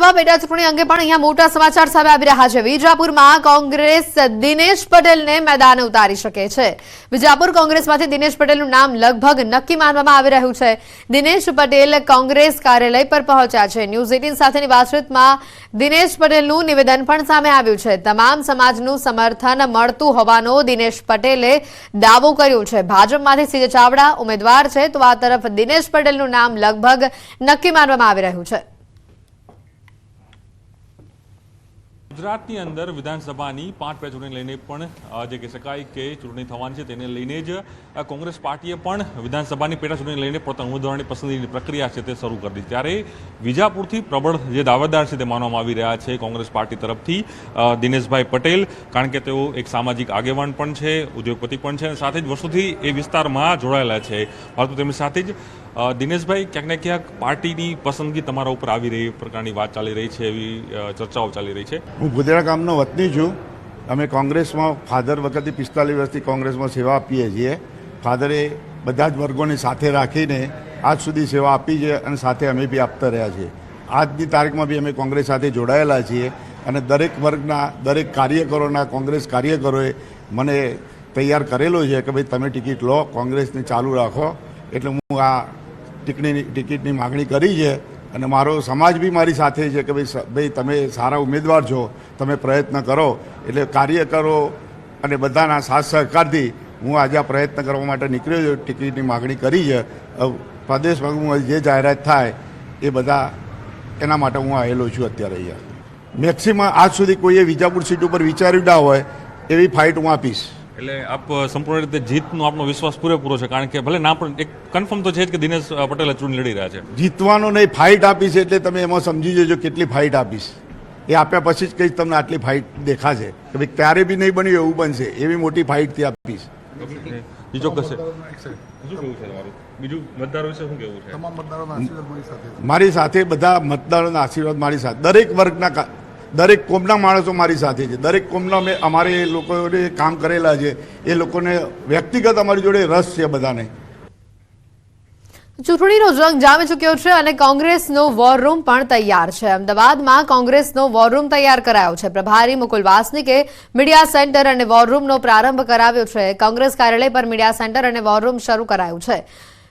વિધાનસભા પેટા ચૂંટણી અંગે પણ અહીંયા મોટા સમાચાર સામે આવી રહ્યા છે। વિજાપુરમાં કોંગ્રેસ દિનેશ પટેલને મેદાને ઉતારી શકે છે। વિજાપુર કોંગ્રેસમાંથી દિનેશ પટેલનું નામ લગભગ નક્કી માનવામાં આવી રહ્યું છે। દિનેશ પટેલ કોંગ્રેસ કાર્યાલય પર પહોંચ્યા છે। ન્યૂઝ 18 સાથેની વાતચીતમાં દિનેશ પટેલનું નિવેદન પણ સામે આવ્યું છે। તમામ સમાજનું સમર્થન મળતું હોવાનો દિનેશ પટેલે દાવો કર્યો છે। ભાજપમાંથી સીજે ચાવડા ઉમેદવાર છે તો આ તરફ દિનેશ પટેલનું નામ લગભગ નક્કી માનવામાં આવી રહ્યું છે। ગુજરાતની અંદર વિધાનસભાની 5 પેટા ચૂંટણી લઈને પણ જે કહી શકાય કે ચૂંટણી થવાની છે તેને લઈને જ કોંગ્રેસ પાર્ટીએ પણ વિધાનસભાની પેટા ચૂંટણી લઈને પોતાના ઉમેદવારોની પસંદગીની પ્રક્રિયા છે તે શરૂ કરી દીધી। ત્યારે વિજાપુરથી પ્રબળ જે દાવેદાર છે તે માનવામાં આવી રહ્યા છે કોંગ્રેસ પાર્ટી તરફથી દિનેશભાઈ પટેલ, કારણ કે તેઓ એક સામાજિક આગેવાન પણ છે, ઉદ્યોગપતિ પણ છે અને સાથે જ વર્ષોથી એ વિસ્તારમાં જોડાયેલા છે। પરંતુ તેમની સાથે જ દિનેશભાઈ ક્યાંક ને ક્યાંક પાર્ટીની પસંદગી તમારા ઉપર આવી રહી પ્રકારની વાત ચાલી રહી છે, એવી ચર્ચાઓ ચાલી રહી છે। હું ભુદેડા ગામનો વતની છું। અમે કોંગ્રેસમાં ફાધર વખતથી 45 વર્ષથી કોંગ્રેસમાં સેવા આપીએ છીએ। ફાધરે બધા જ વર્ગોને સાથે રાખીને આજ સુધી સેવા આપી છે અને સાથે અમે બી આપતા રહ્યા છીએ। આજની તારીખમાં બી અમે કોંગ્રેસ સાથે જોડાયેલા છીએ અને દરેક વર્ગના દરેક કાર્યકરોના કોંગ્રેસ કાર્યકરોએ મને તૈયાર કરેલો છે કે ભાઈ તમે ટિકિટ લો, કોંગ્રેસને ચાલુ રાખો। એટલે હું આ ટિકિટની માગણી કરી છે અને મારો સમાજ બી મારી સાથે છે કે ભાઈ તમે સારા ઉમેદવાર છો, તમે પ્રયત્ન કરો। એટલે કાર્યકરો અને બધાના સાથ સહકારથી હું આજે આ પ્રયત્ન કરવા માટે નીકળ્યો છું, ટિકિટની માગણી કરી છે। પ્રદેશમાં જે જાહેરાત થાય એ બધા એના માટે હું આવેલો છું અત્યારે અહીંયા। મેક્સિમમ આજ સુધી કોઈએ વિજાપુર સીટ ઉપર વિચાર્યું ના હોય એવી ફાઇટ હું આપીશ। એટલે આપ સંપૂર્ણ રીતે જીતનો આપનો વિશ્વાસ પૂરેપૂરો છે, કારણ કે ભલે ના પણ એક કન્ફર્મ તો છે જ કે દિનેશ પટેલ ચૂંટણી લડી રહ્યા છે। જીતવાનો નહીં, ફાઇટ આપીશ એટલે તમે એમાં સમજી જજો કેટલી ફાઇટ આપીશ। એ આપ્યા પછી જ કહીશ તમને આટલી ફાઇટ દેખાશે કે ભાઈ ક્યારે બી નહીં બન્યું એવું બનશે, એવી મોટી ફાઇટથી આપીશ। બીજો કશે શું કેવું છે તમારું? બીજું મતદારો વિશે શું કેવું છે? તમામ મતદારોના આશીર્વાદ મારી સાથે, બધા મતદારોના આશીર્વાદ મારી સાથે, દરેક વર્ગના દરેક કોમના માણસો મારી સાથે છે। દરેક કોમના મેં અમારે લોકોને કામ કરેલા છે, એ લોકોને વ્યક્તિગત અમારી જોડે રસ છે બધાને। ચૂંટણીનો જંગ જામી ચૂક્યો છે અને કોંગ્રેસનો વોર રૂમ પણ તૈયાર છે। અમદાવાદમાં કોંગ્રેસનો વોર રૂમ તૈયાર કરાયો છે। પ્રભારી મુકુલ વાસનિકે મીડિયા સેન્ટર અને વોર રૂમનો પ્રારંભ કરાવ્યો છે। કોંગ્રેસ કાર્યાલય પર મીડિયા સેન્ટર અને વોર રૂમ શરૂ કરાયું છે।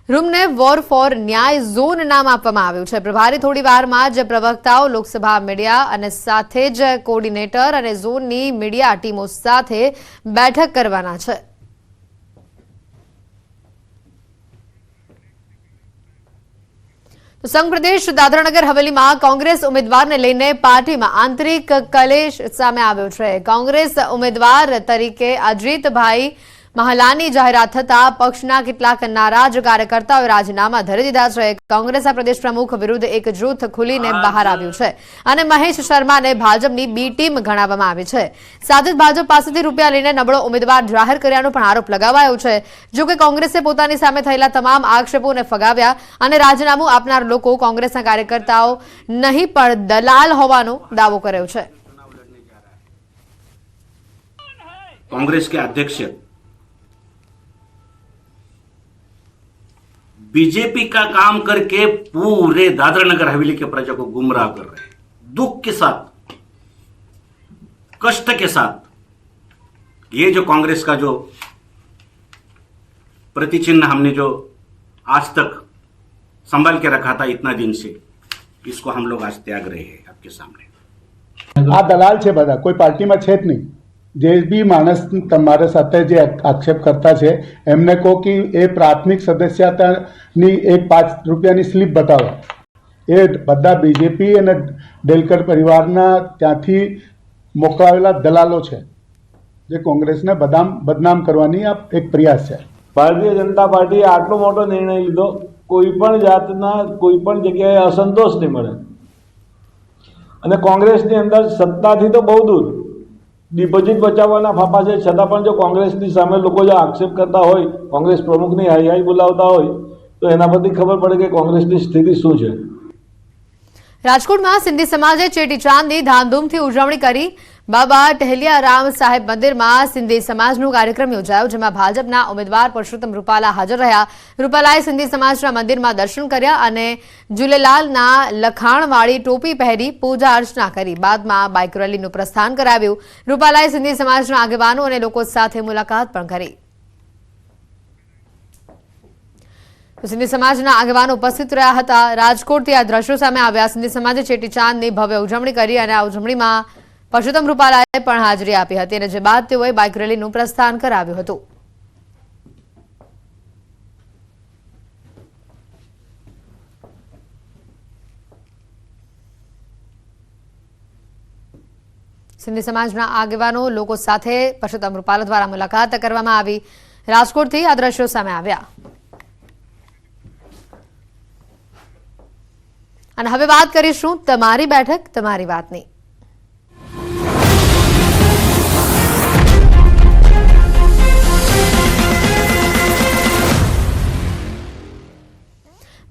રૂમને વોર ફોર ન્યાય ઝોન નામ આપવામાં આવ્યું છે। પ્રભારી થોડી વારમાં જ પ્રવક્તાઓ, લોકસભા મીડિયા અને સાથે જ કોર્ડિનેટર અને ઝોનની મીડિયા ટીમો સાથે બેઠક કરવાના છે। સંઘ પ્રદેશ દાદરાનગર હવેલીમાં કોંગ્રેસ ઉમેદવારને લઈને પાર્ટીમાં આંતરિક કલેશ સામે આવ્યો છે। કોંગ્રેસ ઉમેદવાર તરીકે અજીતભાઈ મહાલાની જાહેરાત થતા પક્ષના કેટલાક નારાજ કાર્યકર્તાઓએ રાજીનામા ધરી દીધા છે। કોંગ્રેસના પ્રદેશ પ્રમુખ વિરુદ્ધ એક જૂથ ખુલીને બહાર આવ્યું છે અને મહેશ શર્માને ભાજપની બી ટીમ ગણાવવામાં આવી છે। સાથે જ ભાજપ પાસેથી રૂપિયા લઈને નબળો ઉમેદવાર જાહેર કર્યાનો પણ આરોપ લગાવાયો છે। જો કે કોંગ્રેસે પોતાની સામે થયેલા તમામ આક્ષેપોને ફગાવ્યા અને રાજીનામું આપનાર લોકો કોંગ્રેસના કાર્યકર્તાઓ નહીં પણ દલાલ હોવાનો દાવો કર્યો છે। कांग्रेस के अध्यक्ष बीजेपी का काम करके पूरे दादरा नगर हवेली के प्रजा को गुमराह कर रहे हैं। दुख के साथ, कष्ट के साथ ये जो कांग्रेस का जो प्रतिचिन्ह हमने जो आज तक संभाल के रखा था इतना दिन से, इसको हम लोग आज त्याग रहे हैं आपके सामने। आ दलाल छे बधा, कोई पार्टी में छे ज नहीं। જે બી માણસ તમારા સાથે જે આક્ષેપ કરતા છે એમને કહો કે એ પ્રાથમિક સદસ્યતાની એક 5 રૂપિયાની સ્લીપ બતાવો। એ બધા બીજેપી અને ડેલકર પરિવારના ત્યાંથી મોકલાવેલા દલાલો છે જે કોંગ્રેસને બદનામ કરવાની આ એક પ્રયાસ છે। ભારતીય જનતા પાર્ટીએ આટલો મોટો નિર્ણય લીધો, કોઈ પણ જાતના કોઈ પણ જગ્યાએ અસંતોષ નહીં મળે અને કોંગ્રેસની અંદર સત્તાથી તો બહુ દૂર ડિપોઝિટ બચાવવાના ફાફા છે, છતાં પણ જો કોંગ્રેસની સામે લોકો જો આક્ષેપ કરતા હોય, કોંગ્રેસ પ્રમુખની હાઈ હાઈ બોલાવતા હોય તો એના પરથી ખબર પડે કે કોંગ્રેસની સ્થિતિ શું છે। રાજકોટમાં સિંધી સમાજે ચેટીચાંદની ધામધૂમથી ઉજવણી કરી। બાબા ટહેલિયારામ સાહેબ મંદિરમાં સિંધી સમાજનો કાર્યક્રમ યોજાયો, જેમાં ભાજપના ઉમેદવાર પરસોત્તમ રૂપાલા હાજર રહ્યા. રૂપાલાએ સિંધી સમાજના મંદિરમાં દર્શન કર્યા અને ઝૂલેલાલના લખાણવાળી ટોપી પહેરી પૂજા અર્ચના કરી. બાદમાં બાઇક રેલીનું પ્રસ્થાન કરાવ્યું. રૂપાલાએ સિંધી સમાજના આગેવાનો અને લોકો સાથે મુલાકાત પણ કરી. સિંધી સમાજના આગેવાનો ઉપસ્થિત રહ્યા હતા. રાજકોટથી આ દ્રશ્યો સામે આવ્યા. સિંધી સમાજે ચેટીચાંદની ભવ્ય ઉજવણી કરી અને આ ઉજવણીમાં પરસોત્તમ રૂપાલાએ પણ હાજરી આપી હતી અને જે બાદ તેઓએ બાઇક રેલીનું પ્રસ્થાન કરાવ્યું હતું. સિંધી સમાજના આગેવાનો લોકો સાથે પરસોત્તમ રૂપાલા દ્વારા મુલાકાત કરવામાં આવી. રાજકોટથી આ દ્રશ્યો સામે આવ્યા. અને હવે વાત કરીશું તમારી બેઠક તમારી વાતની.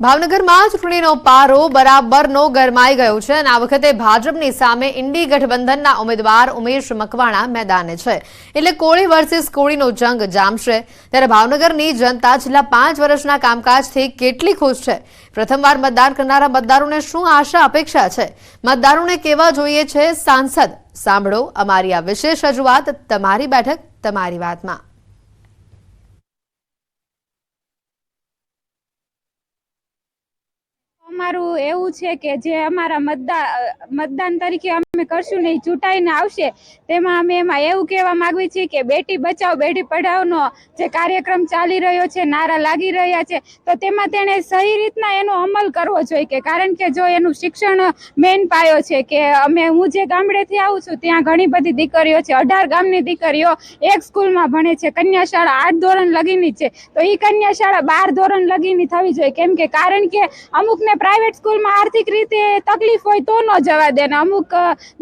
ભાવનગરમાં ચૂંટણીનો પારો બરાબરનો ગરમાઈ ગયો છે અને આ વખતે ભાજપની સામે ઇન્ડી ગઠબંધનના ઉમેદવાર ઉમેશ મકવાણા મેદાને છે. એટલે કોળી વર્સિસ કોળીનો જંગ જામશે. ત્યારે ભાવનગરની જનતા છેલ્લા 5 વર્ષના કામકાજથી કેટલી ખુશ છે? પ્રથમવાર મતદાન કરનારા મતદારોને શું આશા અપેક્ષા છે? મતદારોને કેવા જોઈએ છે સાંસદ? સાંભળો અમારી આ વિશેષ રજૂઆત તમારી બેઠક તમારી વાતમાં. અમારું એવું છે કે જે અમારા મતદાન તરીકે અમે કરશું ને ચૂંટાઈને આવશે તેમાં અમે એમાં એવું કહેવા માંગીએ છીએ કે બેટી બચાવો બેટી પઢાઓનો જે કાર્યક્રમ ચાલી રહ્યો છે, નારા લાગી રહ્યા છે, તો તેમાં તેણે સહી રીતના એનો અમલ કરવો જોઈએ કે કારણ કે જો એનું શિક્ષણ મેઇન પાયો છે કે હું જે ગામડેથી આવું છું ત્યાં ઘણી બધી દીકરીઓ છે, 18 ગામની દીકરીઓ એક સ્કૂલમાં ભણે છે. કન્યા શાળા 8 ધોરણ લગીની છે, તો એ કન્યા શાળા 12 ધોરણ લગીની થવી જોઈએ. કેમ કે કારણ કે અમુકને પ્રાઇવેટ સ્કૂલમાં આર્થિક રીતે તકલીફ હોય તો ન જવા દે ને અમુક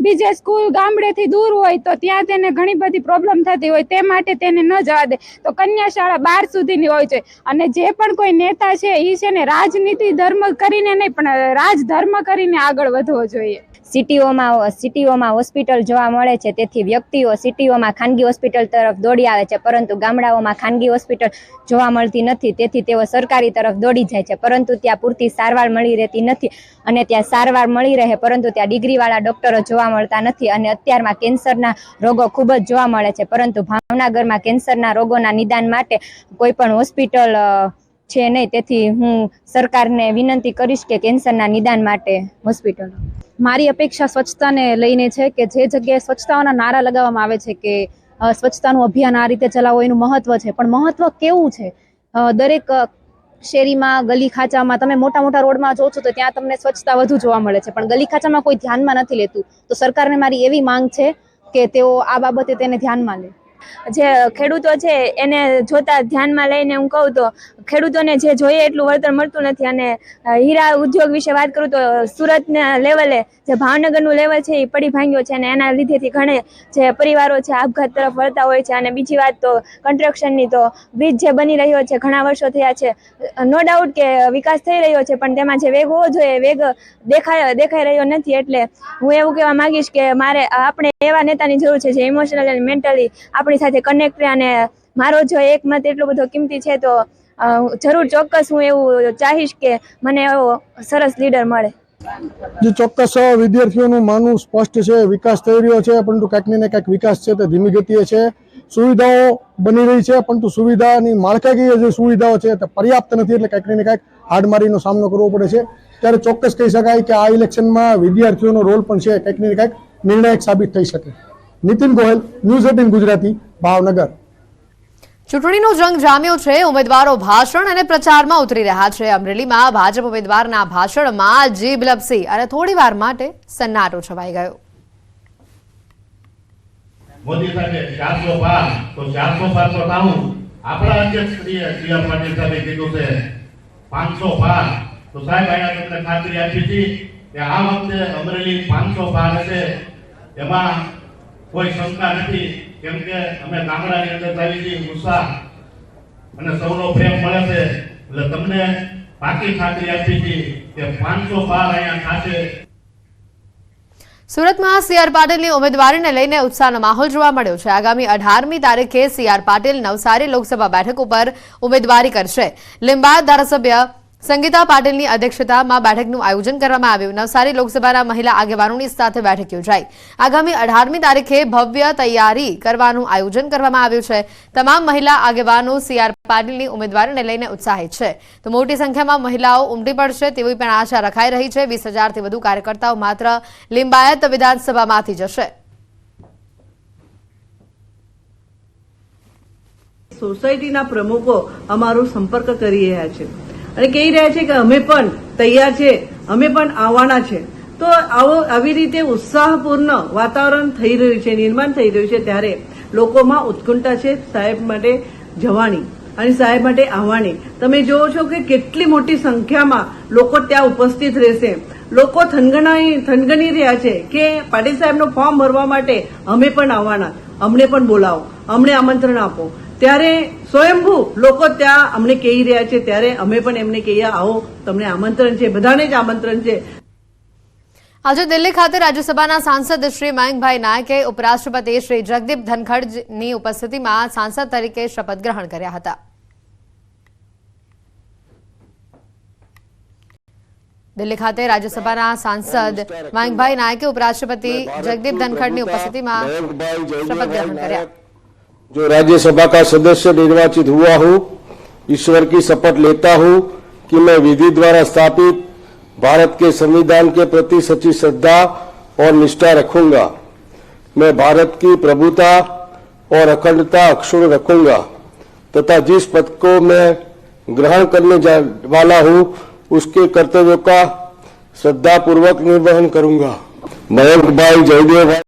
બીજે સ્કૂલ ગામડેથી દૂર હોય તો ત્યાં તેને ઘણી બધી પ્રોબ્લેમ થતી હોય તે માટે તેને ન જવા દે. તો કન્યા શાળા 12 સુધીની હોય છે. અને જે પણ કોઈ નેતા છે એ છે ને રાજનીતિ ધર્મ કરીને નહીં પણ રાજધર્મ કરીને આગળ વધવો જોઈએ. સિટીઓમાં હોસ્પિટલ જોવા મળે છે, તેથી વ્યક્તિઓ સિટીઓમાં ખાનગી હોસ્પિટલ તરફ દોડી આવે છે, પરંતુ ગામડાઓમાં ખાનગી હોસ્પિટલ જોવા મળતી નથી, તેથી તેઓ સરકારી તરફ દોડી જાય છે. પરંતુ ત્યાં પૂરતી સારવાર મળી રહેતી નથી અને ત્યાં સારવાર મળી રહે પરંતુ ત્યાં ડિગ્રીવાળા ડોક્ટરો જોવા મળતા નથી. અને અત્યારમાં કેન્સરના રોગો ખૂબ જ જોવા મળે છે, પરંતુ ભાવનગરમાં કેન્સરના રોગોના નિદાન માટે કોઈ પણ હોસ્પિટલ છે નહીં. તેથી હું સરકારને વિનંતી કરીશ કે કેન્સરના નિદાન માટે હોસ્પિટલ. મારી અપેક્ષા સ્વચ્છતાને લઈને છે કે જે જગ્યાએ સ્વચ્છતાઓના નારા લગાવવામાં આવે છે કે સ્વચ્છતાનું અભિયાન આ રીતે ચલાવો એનું મહત્વ છે, પણ મહત્વ કેવું છે? દરેક શેરીમાં ગલી ખાંચામાં તમે મોટા મોટા રોડમાં જો છો તો ત્યાં તમને સ્વચ્છતા વધુ જોવા મળે છે, પણ ગલી ખાંચામાં કોઈ ધ્યાનમાં નથી લેતું. તો સરકારને મારી એવી માંગ છે કે તેઓ આ બાબતે તેને ધ્યાનમાં લે. જે ખેડૂતો છે એને જોતા ધ્યાનમાં લઈને હું કહું તો ખેડૂતોને જે જોઈએ એટલું વળતર મળતું નથી. અને હીરા ઉદ્યોગ વિશે વાત કરું તો સુરતના લેવલે જે ભાવનગરનું લેવલ છે એ પડી ભાંગ્યો છે અને એના લીધેથી ઘણે જે પરિવારો છે આપઘાત તરફ વળતા હોય છે. અને બીજી વાત તો કન્સ્ટ્રક્શનની, તો બ્રિજ જે બની રહ્યો છે ઘણા વર્ષો થયા છે, નો ડાઉટ કે વિકાસ થઈ રહ્યો છે, પણ તેમાં જે વેગ હોવો જોઈએ વેગ દેખાઈ રહ્યો નથી. એટલે હું એવું કહેવા માંગીશ કે આપણે એવા નેતાની જરૂર છે જે ઇમોશનલ અને મેન્ટલી આપણી સાથે કનેક્ટ રહે. અને મારો જો એક મત એટલો બધો કિંમતી છે તો જરૂર ચોક્કસ હું એવું ચાહીશ કે મને એવો સરસ લીડર મળે. જે ચોક્કસ વિદ્યાર્થીઓનું માનવું સ્પષ્ટ છે, વિકાસ થઈ રહ્યો છે, પરંતુ ક્યાંક ને ક્યાંક વિકાસ છે તે ધીમી ગતિએ છે. સુવિધાઓ બની રહી છે, પરંતુ સુવિધાની માળખાકીય જે સુવિધાઓ છે તે પર્યાપ્ત નથી, એટલે ક્યાંક ને ક્યાંક હાડમારીનો સામનો કરવો પડે છે. ત્યારે ચોક્કસ કહી શકાય કે આ ઇલેક્શનમાં વિદ્યાર્થીઓનો રોલ પણ છે ક્યાંક ને ક્યાંક નિર્ણાયક સાબિત થઈ શકે. નીતિન ગોયલ, ન્યૂઝ 18 ગુજરાતી, ભાવનગર. ચૂંટણીનો જંગ જામ્યો છે. ઉમેદવારો ભાષણ અને પ્રચારમાં ઉતરી રહ્યા છે. અમરેલીમાં ભાજપ ઉમેદવારના ભાષણમાં જીભ લપસી અને થોડી વાર માટે સન્નાટો છવાઈ ગયો. મોદી સાહેબે 400 પાર તો 400 પાર તો કાઉ આપણા અધ્યક્ષ શ્રી આર પાટીલ સાહેબે કીધું છે 500 પાર. તો સાહેબ અહીંયા તમને ખાતરી આપી હતી કે આ વખતે અમરેલી 500 પાર હશે, એમાં કોઈ શંકા નથી. કેમ કે અમે ગામડાની અંદર આવી છીએ, ગુસ્સા અને સૌનો પ્રેમ મળે છે, એટલે તમને પાકી ખાતરી આપી હતી કે 500 પાર અહીંયા થશે. સુરતમાં સીઆર પાટીલની ઉમેદવારીને લઈને ઉત્સાહનો માહોલ જોવા મળ્યો છે. આગામી 18મી તારીખે સીઆર પાટીલ નવસારી લોકસભા બેઠક ઉપર ઉમેદવારી કરશે. લીંબાયત ધારાસભ્ય સંગીતા પાટીલની અધ્યક્ષતામાં બેઠકનું આયોજન કરવામાં આવ્યું. નવસારી લોકસભાના મહિલા આગેવાનોની સાથે બેઠક યોજાઈ. આગામી 18મી તારીખે ભવ્ય તૈયારી કરવાનું આયોજન કરવામાં આવ્યું છે. તમામ મહિલા આગેવાનો સીઆર પાટીલની ઉમેદવારીને લઈને ઉત્સાહિત છે. તો મોટી સંખ્યામાં મહિલાઓ ઉમટી પડશે તેવી પણ આશા રખાઈ રહી છે. 20,000થી વધુ કાર્યકર્તાઓ માત્ર લીંબાયત વિધાનસભામાંથી જશે. સોસાયટીના પ્રમુખો અમારો સંપર્ક કરી રહ્યા છે અને કહી રહ્યા છે કે અમે પણ તૈયાર છે, અમે પણ આવવાના છે. તો આવી રીતે ઉત્સાહપૂર્ણ વાતાવરણ થઈ રહ્યું છે, નિર્માણ થઈ રહ્યું છે, ત્યારે લોકોમાં ઉત્કંઠા છે સાહેબ માટે જવાની અને સાહેબ માટે આવવાની. તમે જોવો છો કે કેટલી મોટી સંખ્યામાં લોકો ત્યાં ઉપસ્થિત રહેશે. લોકો થનગની રહ્યા છે કે પાટીલ સાહેબનું ફોર્મ ભરવા માટે અમે પણ આવવાના, અમને પણ બોલાવો, અમને આમંત્રણ આપો. ત્યારે સ્વયંભૂ લોકો ત્યાં અમને કહી રહ્યા છે, ત્યારે અમે પણ એમને કહીએ આવો, તમને આમંત્રણ છે, બધાને જ આમંત્રણ છે. આજે દિલ્હી ખાતે રાજ્યસભાના સાંસદ શ્રી મયંકભાઈ નાયકે ઉપરાષ્ટ્રપતિ શ્રી જગદીપ ધનખડની ઉપસ્થિતિમાં સાંસદ તરીકે શપથ ગ્રહણ કર્યા હતા. દિલ્હી ખાતે રાજ્યસભાના સાંસદ મયંકભાઈ નાયકે ઉપરાષ્ટ્રપતિ જगदीप धनखड़ उपस्थितिમાં शपथ ग्रहण કર્યા. जो राज्यसभा का सदस्य निर्वाचित हुआ हूं, ईश्वर की शपथ लेता हूं कि मैं विधि द्वारा स्थापित भारत के संविधान के प्रति सच्ची श्रद्धा और निष्ठा रखूंगा. मैं भारत की प्रभुता और अखंडता अक्षुण्ण रखूंगा तथा जिस पद को मैं ग्रहण करने वाला हूं उसके कर्तव्यों का श्रद्धापूर्वक निर्वहन करूंगा. मयंक भाई जयदेव